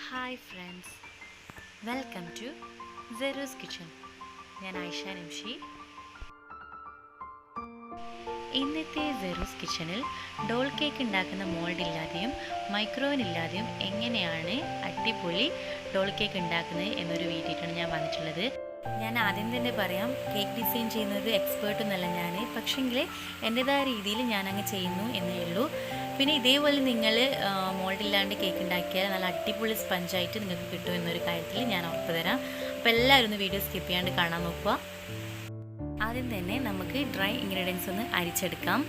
Hi friends, welcome to Serus kitchen. ഞാൻ ആയിഷ നിംഷി. ഇന്നത്തെ സെറൂസ് കിച്ചണിൽ ഡോൾ കേക്ക് ഉണ്ടാക്കുന്ന മോൾഡ് ഇല്ലാതെയും മൈക്രോവേവ് ഇല്ലാതെയും എങ്ങനെയാണ് അടിപൊളി ഡോൾ കേക്ക് ഉണ്ടാക്കുന്നത് എന്നൊരു വീഡിയോയിട്ടാണ് ഞാൻ വന്നിട്ടുള്ളത്. ഞാൻ ആദ്യം തന്നെ പറയാം, കേക്ക് ഡിസൈൻ ചെയ്യുന്നത് എക്സ്പേർട്ടൊന്നുമല്ല ഞാൻ, പക്ഷേങ്കിൽ എൻ്റെതായ രീതിയിൽ ഞാനങ്ങ് ചെയ്യുന്നു എന്നേ ഉള്ളൂ. പിന്നെ ഇതേപോലെ നിങ്ങൾ മോൾഡ് ഇല്ലാണ്ട് കേക്ക് ഉണ്ടാക്കിയാൽ നല്ല അടിപൊളി സ്പഞ്ചായിട്ട് നിങ്ങൾക്ക് കിട്ടും എന്നൊരു കാര്യത്തിൽ ഞാൻ ഉറപ്പ് തരാം. അപ്പോൾ എല്ലാവരും ഒന്ന് വീഡിയോ സ്കിപ്പ് ചെയ്യാണ്ട് കാണാൻ നോക്കുക. ആദ്യം തന്നെ നമുക്ക് ഡ്രൈ ഇൻഗ്രീഡിയൻസ് ഒന്ന് അരിച്ചെടുക്കാം.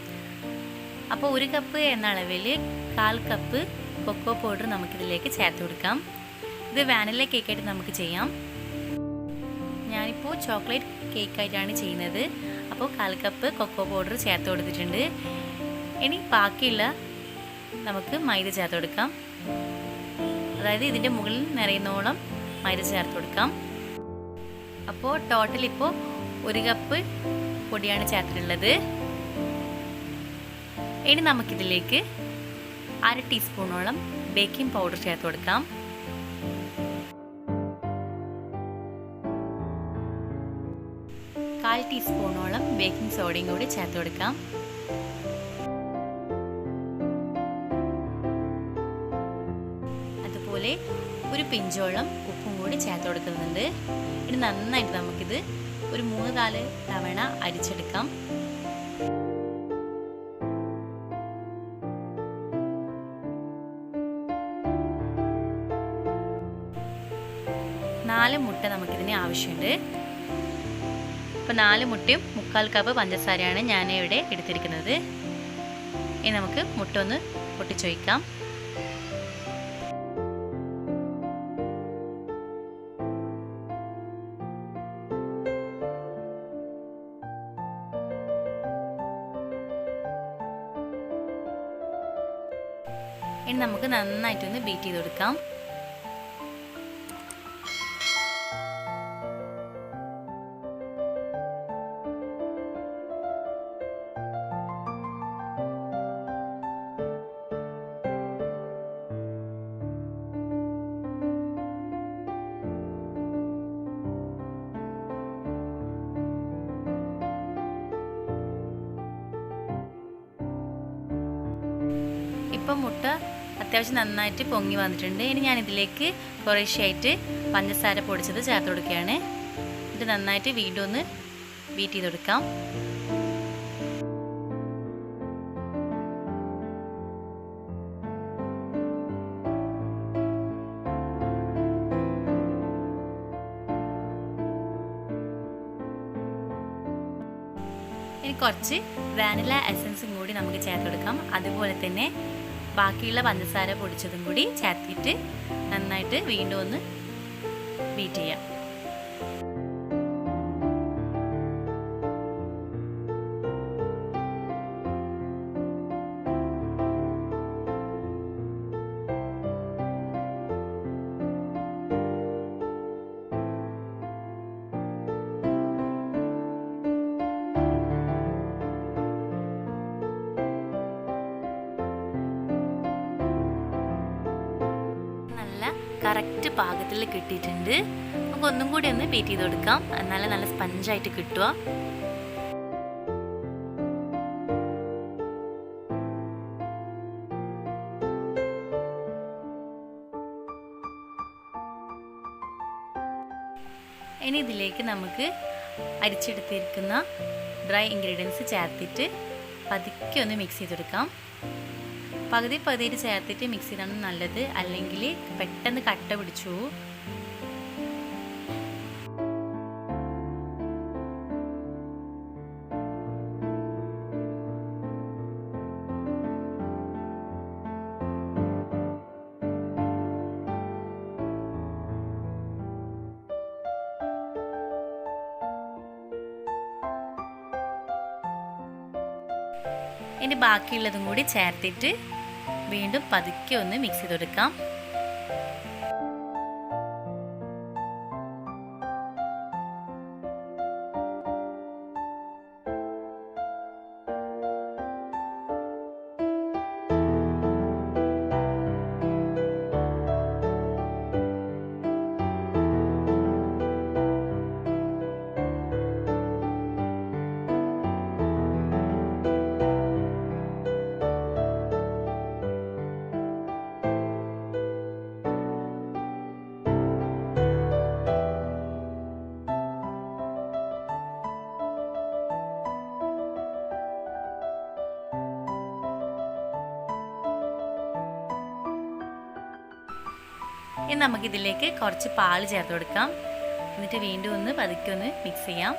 അപ്പോൾ 1 കപ്പ് എന്ന അളവിൽ 1/4 കപ്പ് കൊക്കോ പൗഡർ നമുക്കിതിലേക്ക് ചേർത്ത് കൊടുക്കാം. ഇത് വാനില കേക്കായിട്ട് നമുക്ക് ചെയ്യാം. ഞാനിപ്പോൾ ചോക്ലേറ്റ് കേക്കായിട്ടാണ് ചെയ്യുന്നത്. അപ്പോൾ 1/4 കപ്പ് കൊക്കോ പൗഡർ ചേർത്ത് കൊടുത്തിട്ടുണ്ട്. ഇനി ബാക്കിയുള്ള നമുക്ക് മൈദ ചേർത്ത് കൊടുക്കാം. അതായത് ഇതിൻ്റെ മുകളിൽ നിറയുന്നോളം മൈദ ചേർത്ത് കൊടുക്കാം. അപ്പോൾ ടോട്ടൽ ഇപ്പോൾ 1 കപ്പ് പൊടിയാണ് ചേർത്തിട്ടുള്ളത്. ഇനി നമുക്കിതിലേക്ക് 1/2 ടീസ്പൂണോളം ബേക്കിംഗ് പൗഡർ ചേർത്ത് കൊടുക്കാം. കാൽ ടീസ്പൂണോളം ബേക്കിംഗ് സോഡയും കൂടി ചേർത്ത് കൊടുക്കാം. അതുപോലെ ഒരു പിഞ്ചോളം ഉപ്പും കൂടി ചേർത്ത് കൊടുക്കുന്നുണ്ട്. ഇനി നന്നായിട്ട് നമുക്കിത് ഒരു 3-4 തവണ അരിച്ചെടുക്കാം. നാല് മുട്ട നമുക്കിതിന് ആവശ്യമുണ്ട്. അപ്പോൾ 4 മുട്ടയും 1/4 കപ്പ് പഞ്ചസാരയാണ് ഞാൻ ഇവിടെ എടുത്തിരിക്കുന്നത്. ഇനി നമുക്ക് മുട്ട ഒന്ന് പൊട്ടിച്ചൊഴിക്കാം. ഇനി നമുക്ക് നന്നായിട്ടൊന്ന് ബീറ്റ് ചെയ്ത് കൊടുക്കാം. ഇപ്പം മുട്ട അത്യാവശ്യം നന്നായിട്ട് പൊങ്ങി വന്നിട്ടുണ്ട്. ഇനി ഞാനിതിലേക്ക് കുറേശ്ശെയായിട്ട് പഞ്ചസാര പൊടിച്ചത് ചേർത്ത് കൊടുക്കുകയാണ്. ഇത് നന്നായിട്ട് വീണ്ടും ഒന്ന് ബീറ്റ് ചെയ്ത് കൊടുക്കാം. ഇനി കുറച്ച് വാനില എസൻസും കൂടി നമുക്ക് ചേർത്ത് കൊടുക്കാം. അതുപോലെ തന്നെ ബാക്കിയുള്ള പഞ്ചസാര പൊടിച്ചതും കൂടി ചേർത്തിട്ട് നന്നായിട്ട് വീണ്ടും ഒന്ന് ബീറ്റ് ചെയ്യാം. കറക്റ്റ് പാകത്തിൽ കിട്ടിയിട്ടുണ്ട്. നമുക്ക് ഒന്നും കൂടി ഒന്ന് ബീറ്റ് ചെയ്ത് കൊടുക്കാം. എന്നാലും നല്ല സ്പഞ്ചായിട്ട് കിട്ടുക. ഇനി ഇതിലേക്ക് നമുക്ക് അരിച്ചെടുത്തിരിക്കുന്ന ഡ്രൈ ഇൻഗ്രീഡിയൻസ് ചേർത്തിട്ട് പതുക്കെ ഒന്ന് മിക്സ് ചെയ്തെടുക്കാം. പകുതിയായിട്ട് ചേർത്തിട്ട് മിക്സ് ചെയ്താണ് നല്ലത്, അല്ലെങ്കിൽ പെട്ടെന്ന് കട്ട പിടിച്ചു. ഇനി ബാക്കിയുള്ളതും കൂടി ചേർത്തിട്ട് വീണ്ടും പതുക്കെ ഒന്ന് മിക്സ് ചെയ്ത് കൊടുക്കാം. ഇനി നമുക്കിതിലേക്ക് കുറച്ച് പാൽ ചേർത്ത് കൊടുക്കാം. എന്നിട്ട് വീണ്ടും ഒന്ന് പതുക്കെ ഒന്ന് മിക്സ് ചെയ്യാം.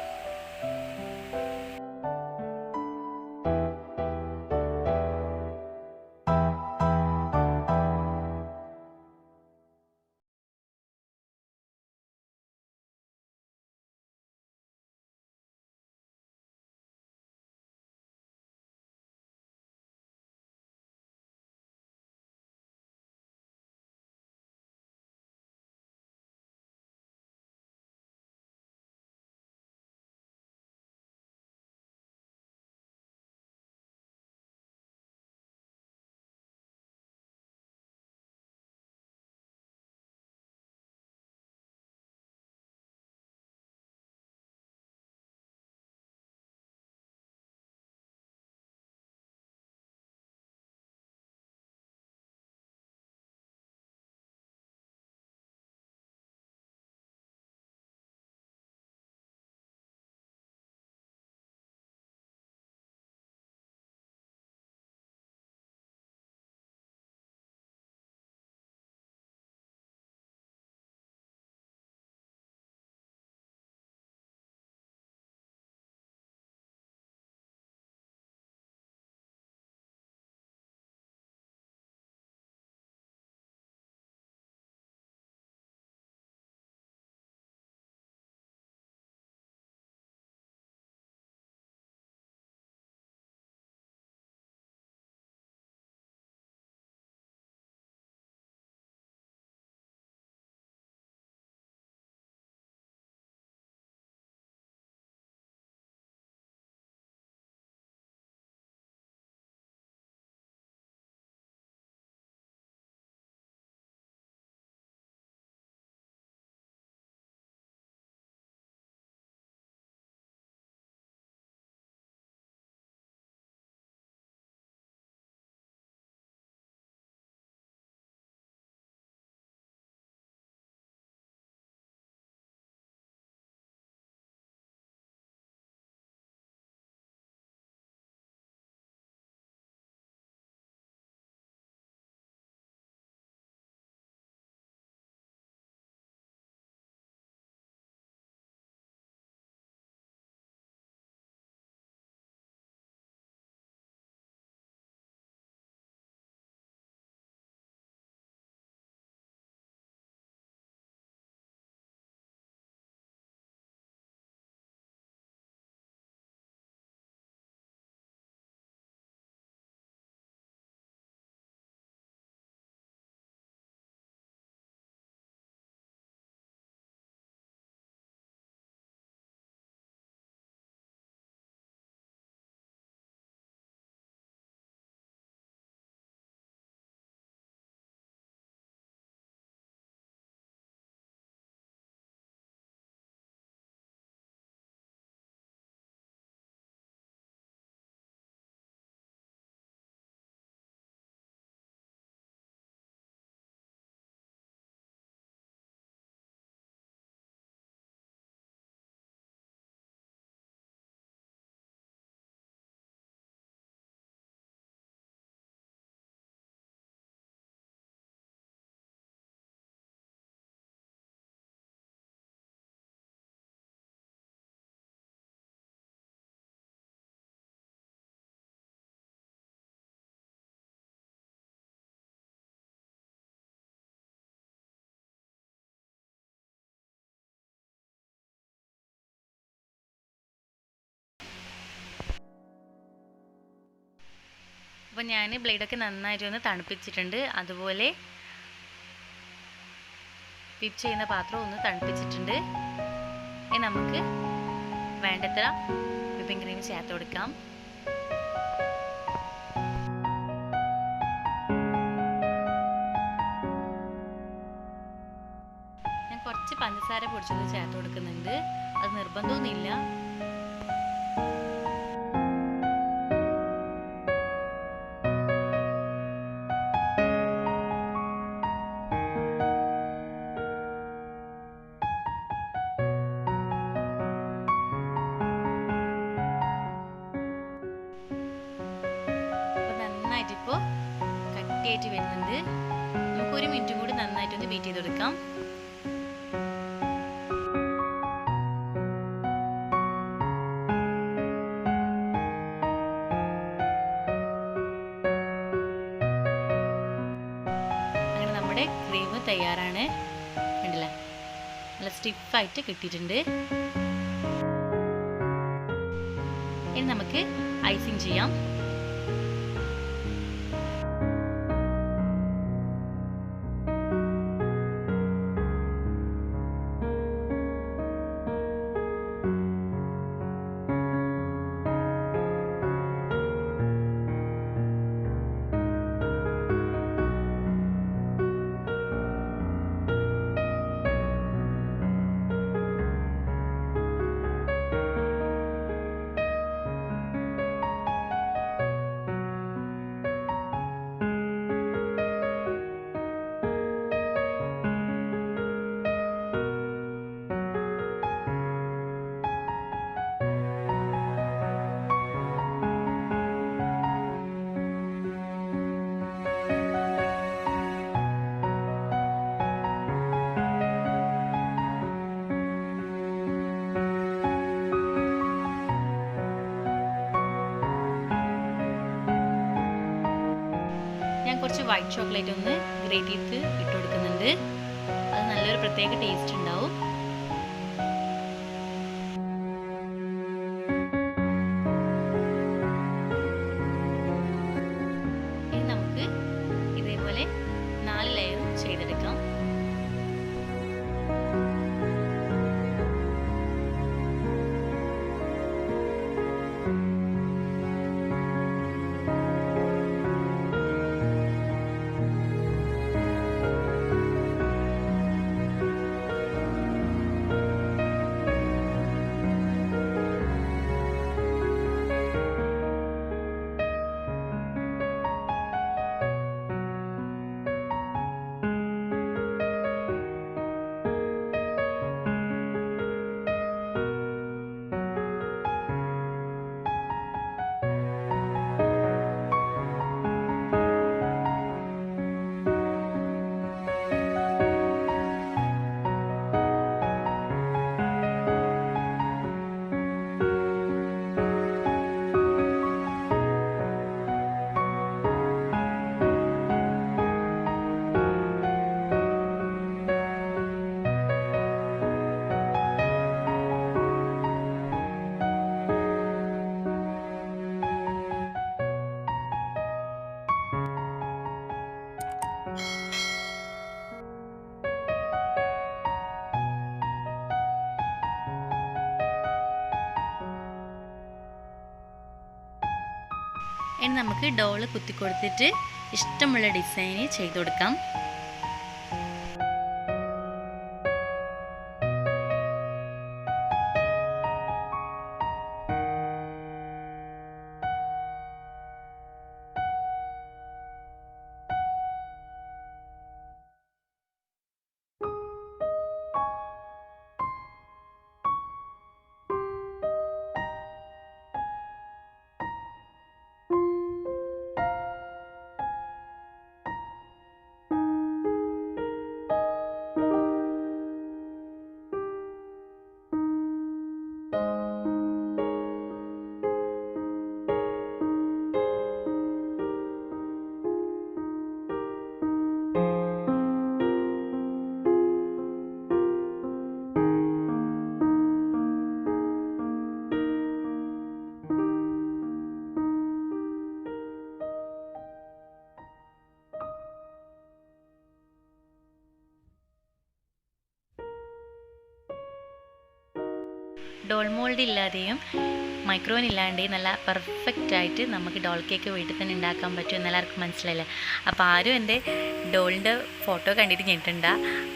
അപ്പോൾ ഞാൻ ബ്ലേഡൊക്കെ നന്നായിട്ട് ഒന്ന് തണുപ്പിച്ചിട്ടുണ്ട്. അതുപോലെ വിപ്പ് ചെയ്യുന്ന പാത്രം ഒന്ന് തണുപ്പിച്ചിട്ടുണ്ട്. ഇനി നമുക്ക് വേണ്ടത്ര വിപ്പിംഗ് ക്രീം ചേർത്ത് കൊടുക്കാം. ഞാൻ കുറച്ച് പഞ്ചസാര പൊടിച്ചത് ചേർത്ത് കൊടുക്കുന്നുണ്ട്. അത് നിർബന്ധമൊന്നുമില്ല. നന്നായിട്ടിപ്പോൾ കട്ടിയായിട്ട് വരുന്നുണ്ട്. നമുക്ക് 1 മിനിറ്റും കൂടി നന്നായിട്ടൊന്ന് ബീറ്റ് ചെയ്തെടുക്കാം. അങ്ങനെ നമ്മുടെ ക്രീം തയ്യാറാണ്. കണ്ടില്ലേ, നല്ല സ്റ്റിഫായിട്ട് കിട്ടിയിട്ടുണ്ട്. ഇനി നമുക്ക് ഐസിങ് ചെയ്യാം. കുറച്ച് വൈറ്റ് ചോക്ലേറ്റ് ഒന്ന് ഗ്രേറ്റ് ചെയ്ത് ഇട്ട് കൊടുക്കുന്നുണ്ട്. അത് നല്ലൊരു പ്രത്യേക ടേസ്റ്റ് ഉണ്ടാവും. ഇനി നമുക്ക് ഇതേപോലെ 4 ലെയർ ചെയ്തെടുക്കാം. ഇനി നമുക്ക് ഡോള് കുത്തി കൊടുത്തിട്ട് ഇഷ്ടമുള്ള ഡിസൈന് ചെയ്ത് കൊടുക്കാം. ഡോൾ മോൾഡ് ഇല്ലാതെയും മൈക്രോവേവ് ഇല്ലാതെയും നല്ല പെർഫെക്റ്റ് ആയിട്ട് നമുക്ക് ഡോൾ കേക്ക് വീട്ടിൽ തന്നെ ഉണ്ടാക്കാൻ പറ്റും എന്ന് എല്ലാവർക്കും മനസ്സിലായില്ലേ. അപ്പോൾ ആരും എൻ്റെ ഡോളിൻ്റെ ഫോട്ടോ കണ്ടിട്ട് ഞെട്ടണ്ട.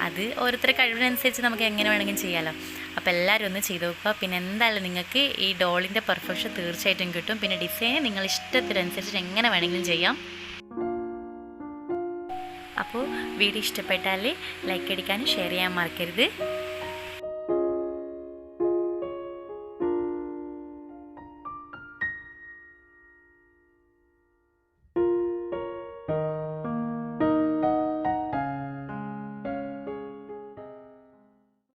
അത് ഓരോരുത്തരുടെ കഴിവിനനുസരിച്ച് നമുക്ക് എങ്ങനെ വേണമെങ്കിലും ചെയ്യാമല്ലോ. അപ്പോൾ എല്ലാവരും ഒന്ന് ചെയ്ത് നോക്കുക. പിന്നെ എന്തായാലും നിങ്ങൾക്ക് ഈ ഡോളിൻ്റെ പെർഫെക്ഷൻ തീർച്ചയായിട്ടും കിട്ടും. പിന്നെ ഡിസൈൻ നിങ്ങൾ ഇഷ്ടത്തിനനുസരിച്ച് എങ്ങനെ വേണമെങ്കിലും ചെയ്യാം. അപ്പോൾ വീഡിയോ ഇഷ്ടപ്പെട്ടാൽ ലൈക്ക് അടിക്കാനും ഷെയർ ചെയ്യാൻ മറക്കരുത്.